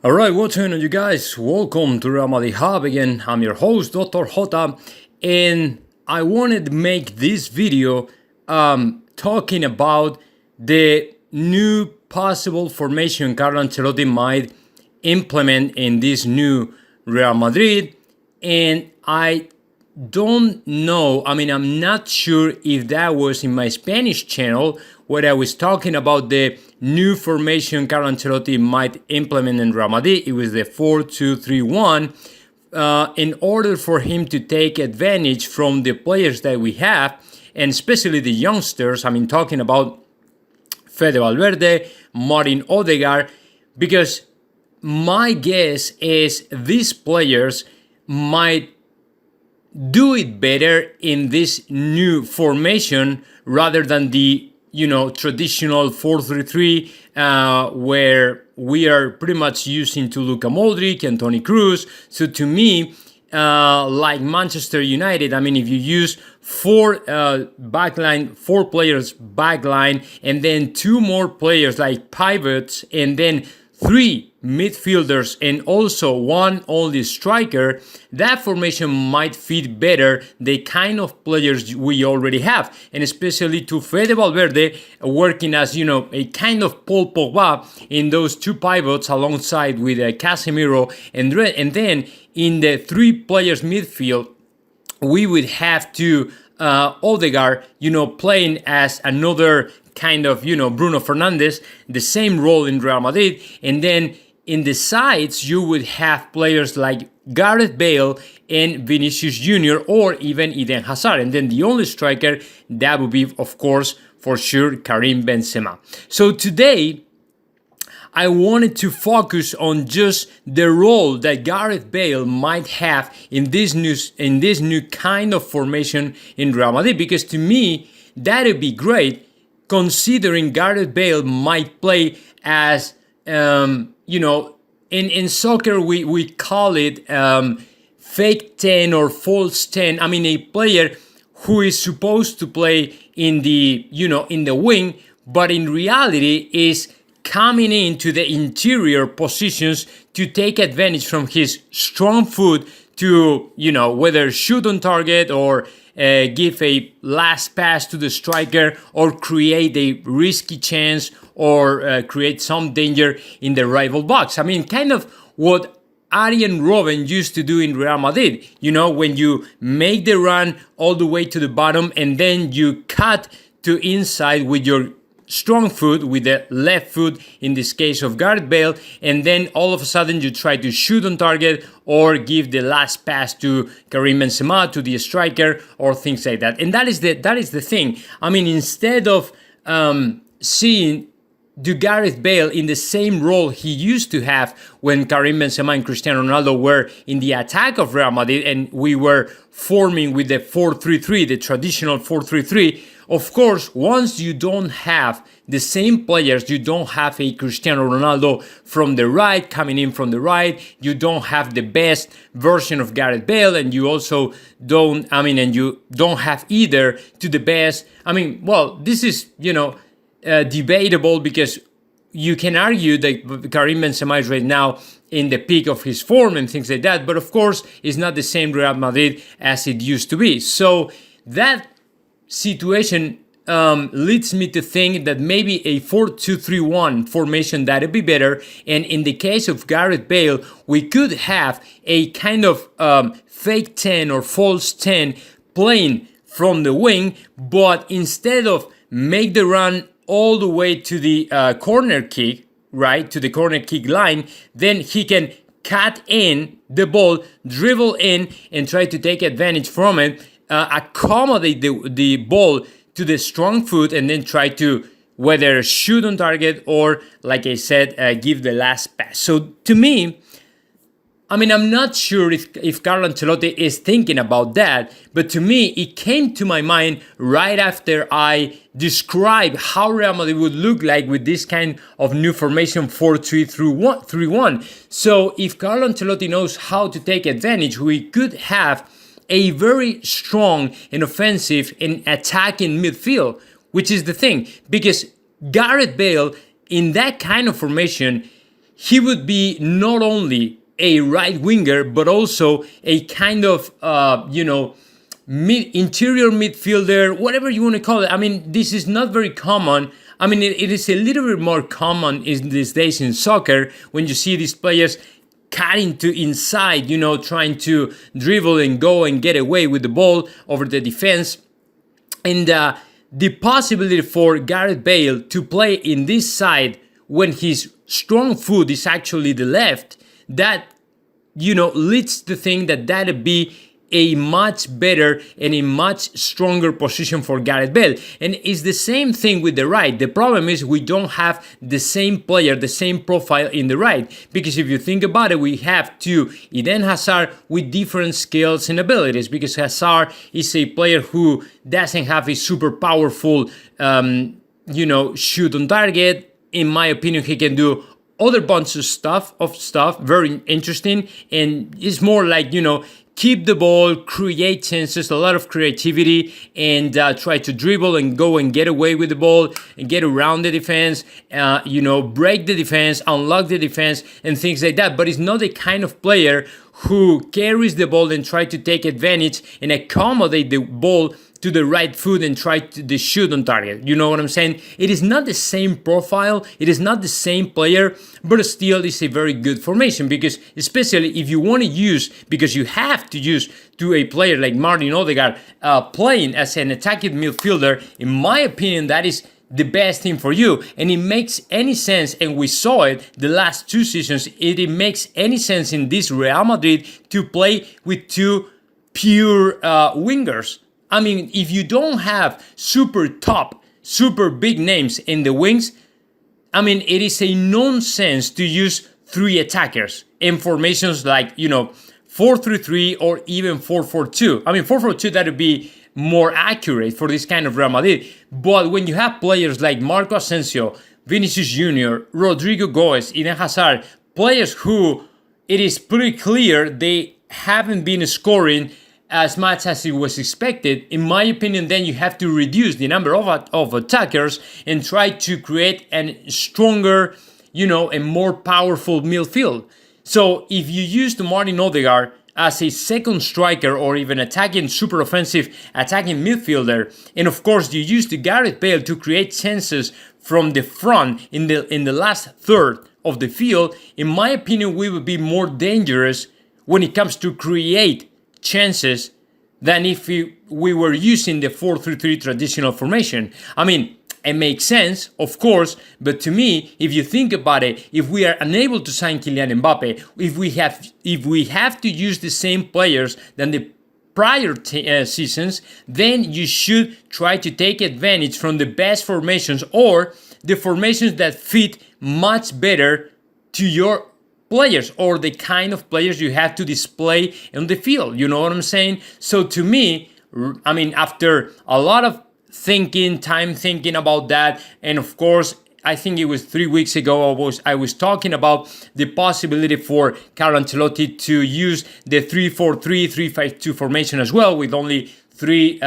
Alright, what's going on, you guys? Welcome to Real Madrid Hub again. I'm your host, Dr. Jota, and I wanted to make this video talking about the new possible formation Carlo Ancelotti might implement in this new Real Madrid. And I don't know, I'm not sure if that was in my Spanish channel where I was talking about the new formation Carlo Ancelotti might implement in Real Madrid. It was the 4-2-3-1 in order for him to take advantage from the players that we have, and especially the youngsters. Talking about Fede Valverde, Martin Odegaard, because my guess is these players might do it better in this new formation rather than the traditional 4-3-3 where we are pretty much using to Luka Modric and Toni Kroos. So to me, like Manchester United, if you use four players backline, and then two more players like pivots, and then three midfielders and also one only striker, that formation might fit better the kind of players we already have, and especially to Fede Valverde working as a kind of Paul Pogba in those two pivots alongside with Casemiro, and then in the three players midfield we would have to Odegaard playing as another kind of Bruno Fernandes, the same role in Real Madrid, and then in the sides you would have players like Gareth Bale and Vinicius Jr. or even Eden Hazard, and then the only striker that would be, of course, for sure, Karim Benzema. So today I wanted to focus on just the role that Gareth Bale might have in this new kind of formation in Real Madrid, because to me that'd be great, considering Gareth Bale might play as in soccer we call it fake 10 or false 10. A player who is supposed to play in the in the wing, but in reality is coming into the interior positions to take advantage from his strong foot to whether shoot on target or give a last pass to the striker or create a risky chance or create some danger in the rival box. Kind of what Arjen Robben used to do in Real Madrid. When you make the run all the way to the bottom and then you cut to inside with your strong foot, with the left foot in this case of Gareth Bale, and then all of a sudden you try to shoot on target or give the last pass to Karim Benzema, to the striker, or things like that. And that is the thing. Instead of seeing Gareth Bale in the same role he used to have when Karim Benzema and Cristiano Ronaldo were in the attack of Real Madrid and we were forming with the 4-3-3, the traditional 4-3-3, of course, once you don't have the same players, you don't have a Cristiano Ronaldo from the right, coming in from the right, you don't have the best version of Gareth Bale, and you also don't, and you don't have either to the best. This is, debatable, because you can argue that Karim Benzema is right now in the peak of his form and things like that, but of course, it's not the same Real Madrid as it used to be. So that situation leads me to think that maybe a 4-2-3-1 formation that'd be better, and in the case of Gareth Bale we could have a kind of fake 10 or false 10 playing from the wing, but instead of make the run all the way to the corner kick, right, to the corner kick line, then he can cut in the ball, dribble in, and try to take advantage from it, accommodate the ball to the strong foot, and then try to whether shoot on target or, like I said, give the last pass. So to me, I'm not sure if Carlo Ancelotti is thinking about that, but to me, it came to my mind right after I described how Real Madrid would look like with this kind of new formation 4-3-1. So if Carlo Ancelotti knows how to take advantage, we could have a very strong and offensive and attacking midfield, which is the thing, because Gareth Bale in that kind of formation he would be not only a right winger, but also a kind of, interior midfielder, whatever you want to call it. I mean, this is not very common. I mean, it is a little bit more common in these days in soccer when you see these players cutting to inside, trying to dribble and go and get away with the ball over the defense. And the possibility for Gareth Bale to play in this side when his strong foot is actually the left, that, leads to think that that'd be a much better and a much stronger position for Gareth Bale. And it's the same thing with the right. The problem is we don't have the same player, the same profile in the right. Because if you think about it, we have Eden Hazard with different skills and abilities. Because Hazard is a player who doesn't have a super powerful, shoot on target. In my opinion, he can do other bunch of stuff, very interesting. And it's more like, keep the ball, create chances, a lot of creativity, and try to dribble and go and get away with the ball and get around the defense, break the defense, unlock the defense, and things like that. But it's not the kind of player who carries the ball and try to take advantage and accommodate the ball to the right foot and try to shoot on target. You know what I'm saying? It is not the same profile. It is not the same player, but still it's a very good formation, because especially if you want to use, because you have to use to a player like Martin Odegaard playing as an attacking midfielder, in my opinion, that is the best thing for you. And it makes any sense, and we saw it the last 2 seasons, it makes any sense in this Real Madrid to play with 2 pure wingers. I mean, if you don't have super big names in the wings, I mean, it is a nonsense to use 3 attackers in formations like, 4-3-3 or even 4-4-2. I mean, 4-4-2, that would be more accurate for this kind of Real Madrid. But when you have players like Marco Asensio, Vinicius Jr., Rodrigo Goes, Eden Hazard, players who it is pretty clear they haven't been scoring as much as it was expected, in my opinion, then you have to reduce the number of attackers and try to create a stronger, a more powerful midfield. So if you use the Martin Odegaard as a second striker or even attacking, super offensive attacking midfielder, and of course you use the Gareth Bale to create chances from the front in the last third of the field, in my opinion, we would be more dangerous when it comes to create chances than if we were using the 4-3-3 traditional formation. I mean, it makes sense, of course, but to me, if you think about it, if we are unable to sign Kylian Mbappe, if we have to use the same players than the prior seasons, then you should try to take advantage from the best formations or the formations that fit much better to your players or the kind of players you have to display on the field. You know what I'm saying? So to me, I mean, after a lot of time thinking about that, and of course, I think it was 3 weeks ago I was talking about the possibility for Carlo Ancelotti to use the 3-4-3, 3-5-2 formation as well, with only 3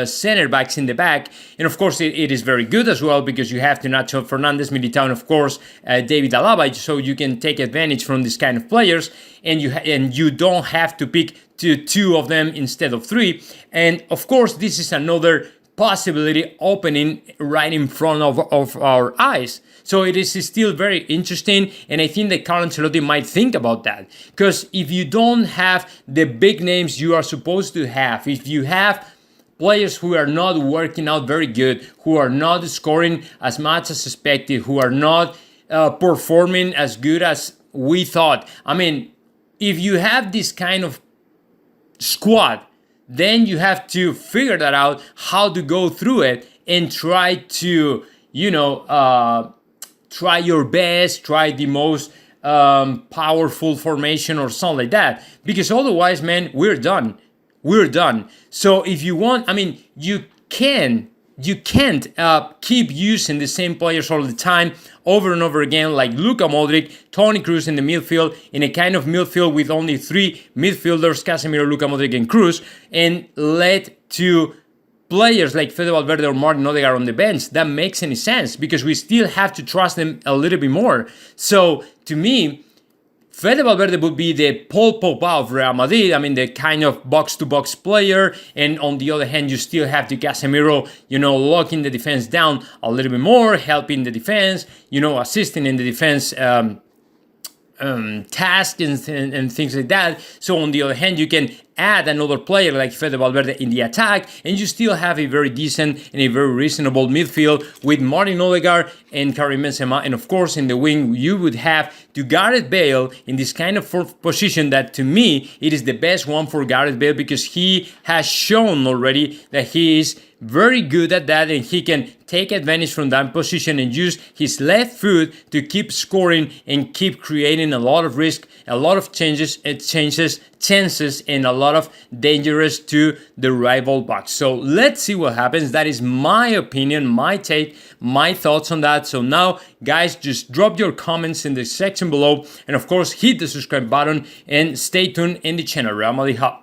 center backs in the back. And of course, it is very good as well, because you have to Nacho Fernandez, Militao, and of course, David Alaba, so you can take advantage from this kind of players, and you don't have to pick 2 of them instead of 3. And of course, this is another possibility opening right in front of our eyes. So it is still very interesting, and I think that Carlo Ancelotti might think about that. Because if you don't have the big names you are supposed to have, if you have players who are not working out very good, who are not scoring as much as expected, who are not performing as good as we thought, I mean, if you have this kind of squad, then you have to figure that out, how to go through it and try to, try your best, try the most powerful formation or something like that. Because otherwise, man, we're done. So if you want, I mean, you can't keep using the same players all the time, over and over again, like Luka Modric, Toni Kroos in the midfield, in a kind of midfield with only 3 midfielders, Casemiro, Luka Modric, and Kroos, and let to players like Fede Valverde or Martin Odegaard on the bench, that makes any sense because we still have to trust them a little bit more. So to me, Fede Valverde would be the Paul Pogba of Real Madrid. I mean, the kind of box-to-box player. And on the other hand, you still have the Casemiro, locking the defense down a little bit more, helping the defense, assisting in the defense tasks and things like that. So on the other hand, you can add another player like Fede Valverde in the attack, and you still have a very decent and a very reasonable midfield with Martin Odegaard and Karim Benzema. And of course, in the wing, you would have to Gareth Bale in this kind of fourth position that, to me, it is the best one for Gareth Bale because he has shown already that he is very good at that and he can take advantage from that position and use his left foot to keep scoring and keep creating a lot of risk, a lot of chances, and a lot of dangerous to the rival box. So let's see what happens. That is my opinion, my take, my thoughts on that. So now, guys, just drop your comments in the section below, and of course, hit the subscribe button and stay tuned in the channel Real Madrid Hub.